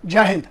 जय हिंद।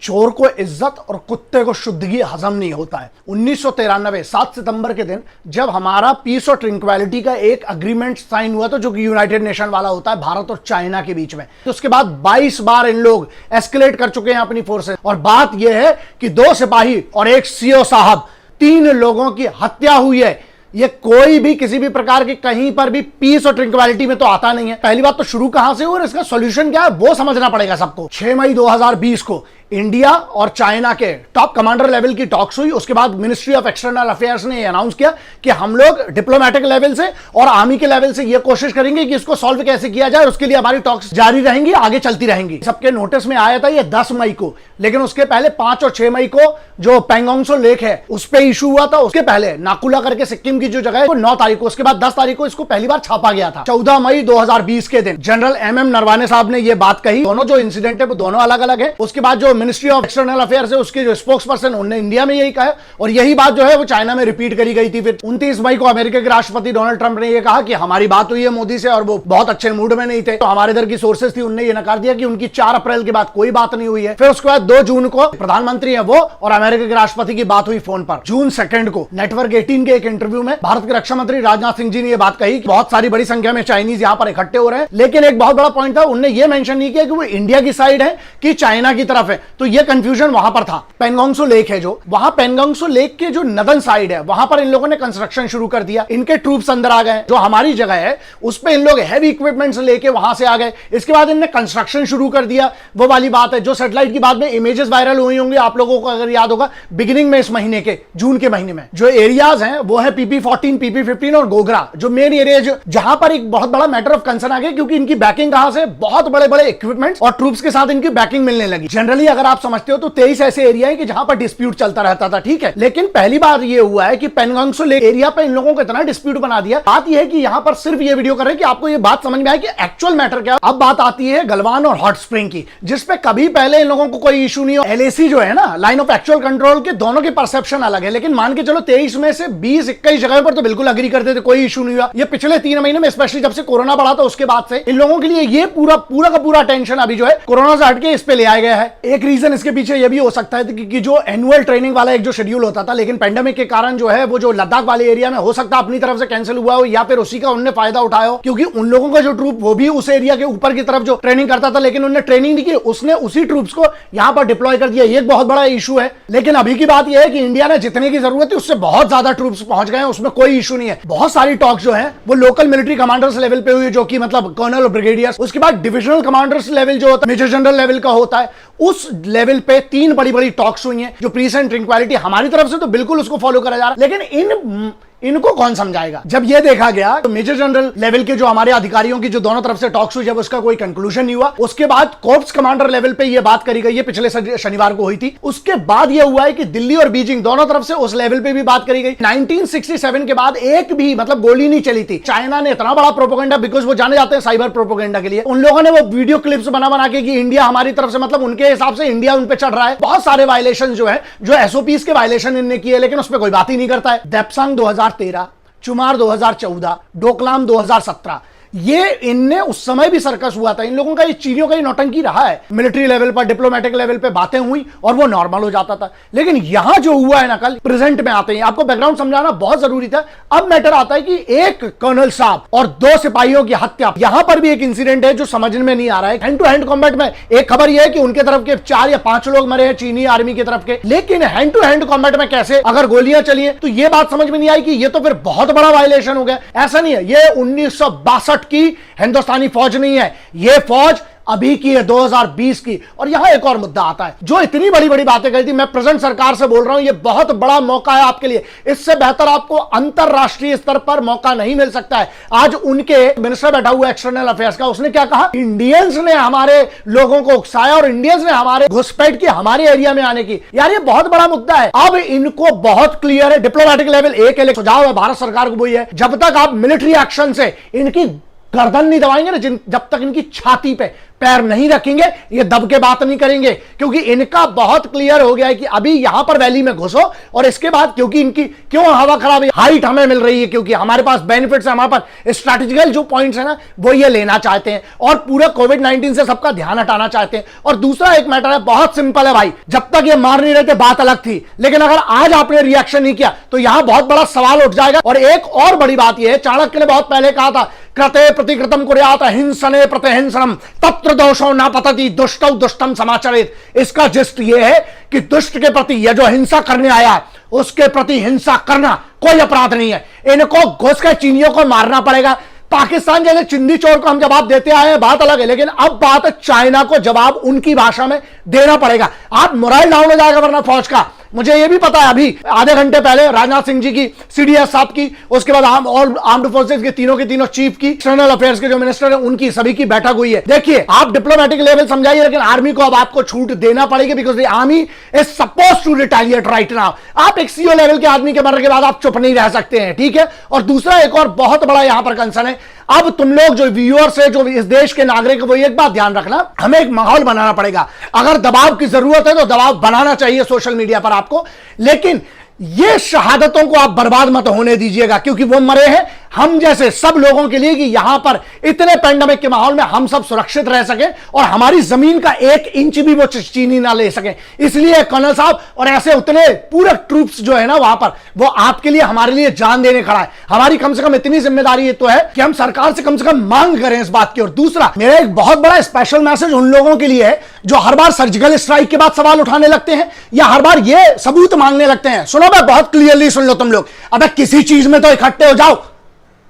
चोर को इज्जत और कुत्ते को शुद्धगी हजम नहीं होता है। 1993 7 सितंबर के दिन जब हमारा पीस और ट्रिंक्वलिटी का एक अग्रीमेंट साइन हुआ था, जो कि यूनाइटेड नेशन वाला होता है भारत और चाइना के बीच में, तो उसके बाद 22 बार इन लोग एस्केलेट कर चुके हैं अपनी फोर्सेस। और बात यह है कि 2 सिपाही और एक सीओ साहब, 3 लोगों की हत्या हुई है। ये कोई भी किसी भी प्रकार की कहीं पर भी पीस और ट्रिंक्वलिटी में तो आता नहीं है। पहली बात तो शुरू कहां से हो और इसका सॉल्यूशन क्या है वो समझना पड़ेगा सबको। 6 मई 2020 को इंडिया और चाइना के टॉप कमांडर लेवल की टॉक्स हुई। उसके बाद मिनिस्ट्री ऑफ एक्सटर्नल अफेयर्स ने अनाउंस किया कि हम लोग डिप्लोमेटिक लेवल से और आर्मी के लेवल से ये कोशिश करेंगे कि इसको सॉल्व कैसे किया जाए। उसके लिए हमारी टॉक्स जारी रहेंगी, आगे चलती रहेंगी। सबके नोटिस में आया था ये 10 मई को, लेकिन उसके पहले 5 और 6 मई को जो पेंगोंग त्सो लेक है उस पर इशू हुआ था। उसके पहले नाकुला करके सिक्किम की जो जगह है वो 9 तारीख को, उसके बाद 10 तारीख को इसको पहली बार छापा गया था। 14 मई 2020 के दिन जनरल MM नरवाने साहब ने यह बात कही। दोनों जो इंसिडेंट है वो दोनों अलग अलग है। उसके बाद जो मिनिस्ट्री ऑफ एक्सटर्नल अफेयर्स है उसके जो स्पोक्स पर्सन उन्होंने इंडिया में यही कहा, और यही बात जो है वो चाइना में रिपीट करी गई थी। फिर 29 मई को अमेरिका के राष्ट्रपति डोनाल्ड ट्रंप ने यह कहा कि हमारी बात हुई है मोदी से और वो बहुत अच्छे मूड में नहीं थे। तो हमारे इधर की सोर्सेस थी, उन्होंने ये नकार दिया कि उनकी 4 अप्रैल के बाद कोई बात नहीं हुई है। फिर उसके बाद 2 जून को प्रधानमंत्री है वो और अमेरिका के राष्ट्रपति की बात हुई फोन पर। जून 2 को नेटवर्क 18 के एक इंटरव्यू में भारत के रक्षा मंत्री राजनाथ सिंह जी ने यह बात कही कि बहुत सारी बड़ी संख्या में चाइनीज यहां पर इकट्ठे हो रहे हैं। लेकिन एक बहुत बड़ा पॉइंट था, उन्होंने यह मेंशन नहीं किया कि वो इंडिया की साइड है कि चाइना की तरफ है। तो यह कंफ्यूजन वहां पर था। पेंगोंग त्सो लेक है जो, वहां पेंगोंग त्सो लेक के जो नदन साइड है वहां पर इन लोगों ने कंस्ट्रक्शन शुरू कर दिया। इनके ट्रूप्स अंदर आ गए। जो हमारी जगह है उस पे इन लोग हैवी इक्विपमेंट्स लेके वहां से आ गए। इसके बाद इन्होंने कंस्ट्रक्शन शुरू कर दिया। वो वाली बात है जो सैटेलाइट की बाद में इमेजेस वायरल हुई होंगी, आप लोगों को अगर याद होगा, बिगिनिंग में इस महीने के जून के महीने में जो एरियाज हैं वो है PP14, PP15 और गोगरा, जो मेन एरिया जहां पर एक बहुत बड़ा मैटर ऑफ कंसर्न आ गया, क्योंकि इनकी बैकिंग कहां से, बहुत बड़े बड़े इक्विपमेंट्स और ट्रूप्स के साथ इनकी बैकिंग मिलने लगी। जनरली अगर आप समझते हो तो 23 ऐसे एरिया है कि जहां पर डिस्प्यूट चलता रहता था, ठीक है। लेकिन पहली बार ये हुआ है कि पेंगोंग त्सो लेक एरिया पे इन लोगों को इतना डिस्प्यूट बना दिया। बात यह है कि यहां पर सिर्फ ये वीडियो कर रहे हैं कि आपको ये बात समझ में आए कि एक्चुअल मैटर क्या है। अब बात आती है गलवान और हॉट स्प्रिंग की, जिसपे कभी पहले इन लोगों को कोई इशू नहीं हो। LAC जो है ना, लाइन ऑफ एक्चुअल कंट्रोल के, दोनों की परसेप्शन अलग है। लेकिन मान के चलो 23 में से 20-21 जगह पर तो बिल्कुल अग्री करते थे, कोई इशू नहीं हुआ। ये पिछले 3 महीने में, स्पेशली जब से कोरोना बढ़ा था उसके बाद से इन लोगों के लिए ये पूरा का पूरा टेंशन अभी जो है कोरोना से हटके इस पे ले आया गया है। एक रीजन इसके पीछे ये भी हो सकता है कि जो एनुअल ट्रेनिंग वाला एक जो शेड्यूल होता था, लेकिन पेंडेमिक के कारण जो है वो जो लद्दाख वाले एरिया में हो सकता है अपनी तरफ से कैंसिल हुआ हो, या फिर उसी का उन्होंने फायदा उठाया हो, क्योंकि उन लोगों का जो ट्रूप वो भी उस एरिया के ऊपर की तरफ जो ट्रेनिंग करता था, लेकिन उन्होंने ट्रेनिंग नहीं की, उसने उसी ट्रूप्स को यहां पर डिप्लॉय कर दिया। ये एक बहुत बड़ा इशू है। लेकिन अभी की बात यह है कि इंडिया ने जितने की जरूरत है उससे बहुत ज्यादा ट्रूप्स पहुंच गए हैं, उसमें कोई इशू नहीं है। बहुत सारी टॉक्स जो है वो लोकल मिलिट्री कमांडर्स लेवल पे हुई, जो कि मतलब कर्नल और ब्रिगेडियर। उसके बाद डिविजनल कमांडर्स लेवल जो होता है, मेजर जनरल लेवल का होता है, उस लेवल पे 3 बड़ी टॉक्स हुई हैं। जो पीस एंड ट्रिंक्वलिटी हमारी तरफ से तो बिल्कुल उसको फॉलो करा जा रहा है, लेकिन इनको कौन समझाएगा। जब यह देखा गया तो मेजर जनरल लेवल के जो हमारे अधिकारियों की जो दोनों तरफ से टॉक्स हुई, जब उसका कोई कंक्लूजन नहीं हुआ, उसके बाद कॉर्प्स कमांडर लेवल पे यह बात करी गई है, पिछले शनिवार को हुई थी। उसके बाद यह हुआ है कि दिल्ली और बीजिंग दोनों तरफ से उस लेवल पे भी बात करी गई। 1967 के बाद एक भी मतलब गोली नहीं चली थी। चाइना ने इतना बड़ा प्रोपेगेंडा, बिकॉज वो जाने जाते हैं साइबर प्रोपेगेंडा के लिए, उन लोगों ने वो वीडियो क्लिप्स बना के कि इंडिया हमारी तरफ से, मतलब उनके हिसाब से इंडिया उन पे चढ़ रहा है। बहुत सारे वायलेशन जो है, जो SOPs के वायलेशन इनने किए, लेकिन उस पर कोई बात ही नहीं करता है। देप्सांग 2013, चुमार 2014, डोकलाम 2017, ये इनने उस समय भी सर्कस हुआ था। इन लोगों का ये चीनियों का ही नौटंकी रहा है। मिलिट्री लेवल पर, डिप्लोमेटिक लेवल पे बातें हुई और वो नॉर्मल हो जाता था। लेकिन यहां जो हुआ है ना, कल प्रेजेंट में आते हैं, आपको बैकग्राउंड समझाना बहुत जरूरी था। अब मैटर आता है कि एक कर्नल साहब और 2 सिपाहियों की हत्या। यहां पर भी एक इंसिडेंट है जो समझ में नहीं आ रहा है। हैंड टू हैंड कॉम्बैट में एक खबर यह है कि उनके तरफ के 4 या 5 लोग मरे हैं चीनी आर्मी की तरफ के, लेकिन हैंड टू हैंड कॉम्बैट में कैसे अगर गोलियां चली हैं, तो यह बात समझ में नहीं आई कि यह तो फिर बहुत बड़ा वायलेशन हो गया। ऐसा नहीं है, यह 1962 की हिंदुस्तानी फौज नहीं है, यह फौज अभी की है 2020 की। और यहां एक और मुद्दा आता है, जो इतनी बड़ी बातें कही थी, मैं प्रेजेंट सरकार से बोल रहा हूं, यह बहुत बड़ा मौका है आपके लिए। इससे बेहतर आपको अंतरराष्ट्रीय स्तर पर मौका नहीं मिल सकता है। आज उनके मिनिस्टर बैठा हुआ एक्सटर्नल अफेयर्स का, उसने क्या कहा, इंडियंस ने हमारे लोगों को उकसाया और इंडियंस ने हमारे घुसपैठ की, हमारे एरिया में आने की। यार ये बहुत बड़ा मुद्दा है। अब इनको बहुत क्लियर है, डिप्लोमेटिक लेवल एक सुझाव है भारत सरकार को, वही है, जब तक आप मिलिट्री एक्शन से इनकी गर्दन नहीं दबाएंगे ना, जब तक इनकी छाती पे पैर नहीं रखेंगे, ये दब के बात नहीं करेंगे, क्योंकि इनका बहुत क्लियर हो गया है कि अभी यहां पर वैली में घुसो और इसके बाद, क्योंकि इनकी क्यों हवा खराब है, हाइट हमें मिल रही है क्योंकि हमारे पास बेनिफिट्स है, हमारे पास स्ट्रैटेजिकल जो पॉइंट्स है ना वो ये लेना चाहते हैं और पूरा कोविड-19 से सबका ध्यान हटाना चाहते हैं। और दूसरा एक मैटर है, बहुत सिंपल है भाई, जब तक ये मार नहीं रहे थे बात अलग थी, लेकिन अगर आज आपने रिएक्शन नहीं किया तो यहां बहुत बड़ा सवाल उठ जाएगा। और एक और बड़ी बात यह है, चाणक्य ने बहुत पहले कहा था, कृते प्रतिकृतम कुर्यात हिंसने प्रतिहिंसनम तत्र दोषो न पतति दुष्टौ दुष्टम समाचरेत। इसका जिस्ट ये है कि दुष्ट के प्रति, यह जो हिंसा करने आया है उसके प्रति हिंसा करना कोई अपराध नहीं है। इनको घुस के चीनियों को मारना पड़ेगा। पाकिस्तान जैसे चिंदी चोर को हम जवाब देते आए हैं, बात अलग है, लेकिन अब बात है चाइना को जवाब उनकी भाषा में देना पड़ेगा। आप मोराइल डाउन हो जाएगा वरना फौज का। मुझे यह भी पता है, अभी आधे घंटे पहले राजनाथ सिंह जी की, सीडीएस साहब की, उसके बाद ऑल आर्म्ड फोर्सेज के तीनों चीफ की, एक्सटर्नल अफेयर्स के जो मिनिस्टर है उनकी, सभी की बैठक हुई है। देखिए, आप डिप्लोमेटिक लेवल समझाइए, लेकिन आर्मी को अब आपको छूट देना पड़ेगी, because the army is suppose to retaliate right now. आप एक सीओ लेवल के आदमी के मरने के बाद आप चुप नहीं रह सकते हैं, ठीक है। और दूसरा एक और बहुत बड़ा यहां पर कंसर्न है, अब तुम लोग जो व्यूअर्स है, जो इस देश के नागरिक, वो एक बात ध्यान रखना, हमें एक माहौल बनाना पड़ेगा। अगर दबाव की जरूरत है तो दबाव बनाना चाहिए सोशल मीडिया पर आपको, लेकिन ये शहादतों को आप बर्बाद मत होने दीजिएगा, क्योंकि वो मरे हैं हम जैसे सब लोगों के लिए, कि यहां पर इतने पैंडेमिक के माहौल में हम सब सुरक्षित रह सके और हमारी जमीन का 1 इंच भी वो चीनी ना ले सके। इसलिए कर्नल साहब और ऐसे उतने पूरे ट्रूप्स जो है ना वहां पर, वो आपके लिए, हमारे लिए जान देने खड़ा है। हमारी कम से कम इतनी जिम्मेदारी तो है कि हम सरकार से कम मांग करें इस बात की। और दूसरा, मेरा एक बहुत बड़ा स्पेशल मैसेज उन लोगों के लिए है जो हर बार सर्जिकल स्ट्राइक के बाद सवाल उठाने लगते हैं या हर बार ये सबूत मांगने लगते हैं। सुनो, मैं बहुत क्लियरली सुन लो तुम लोग, अबे किसी चीज में तो इकट्ठे हो जाओ।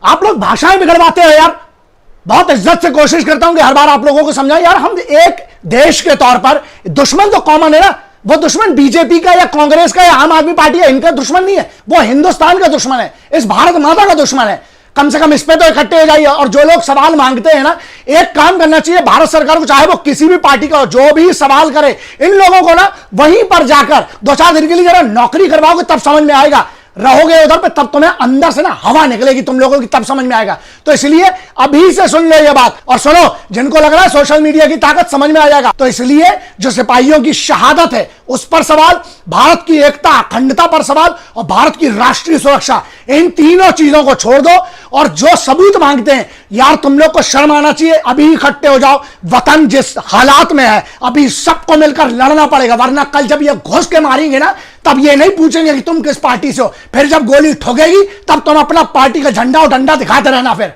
आप लोग भाषाएं बिगड़वाते हो यार। बहुत इज्जत से कोशिश करता हूं कि हर बार आप लोगों को समझाएं यार, हम एक देश के तौर पर, दुश्मन तो कॉमन है ना, वो दुश्मन बीजेपी का या कांग्रेस का या आम आदमी पार्टी है, इनका दुश्मन नहीं है, वो हिंदुस्तान का दुश्मन है, इस भारत माता का दुश्मन है। कम से कम इस पे तो इकट्ठे हो जाइए। और जो लोग सवाल मांगते हैं ना, एक काम करना चाहिए भारत सरकार को, चाहे वो किसी भी पार्टी का हो, जो भी सवाल करे, इन लोगों को ना वहीं पर जाकर 2-4 दिन के लिए जरा नौकरी करवाओगे, तब समझ में आएगा। रहोगे उधर पे तब तुम्हें अंदर से ना हवा निकलेगी तुम लोगों की, तब समझ में आएगा। तो इसलिए अभी से सुन लो ये बात, और सुनो, जिनको लग रहा है सोशल मीडिया की ताकत समझ में आ जाएगा, तो इसलिए जो सिपाहियों की शहादत है उस पर सवाल, भारत की एकता अखंडता पर सवाल और भारत की राष्ट्रीय सुरक्षा, इन तीनों चीजों को छोड़ दो। और जो सबूत मांगते हैं यार, तुम लोग को शर्म आना चाहिए। अभी इकट्ठे हो जाओ। वतन जिस हालात में है, अभी सबको मिलकर लड़ना पड़ेगा, वरना कल जब ये घुस के मारेंगे ना, तब ये नहीं पूछेंगे कि तुम किस पार्टी से हो। फिर जब गोली ठोकेगी तब तुम अपना पार्टी का झंडा और डंडा दिखाते रहना फिर।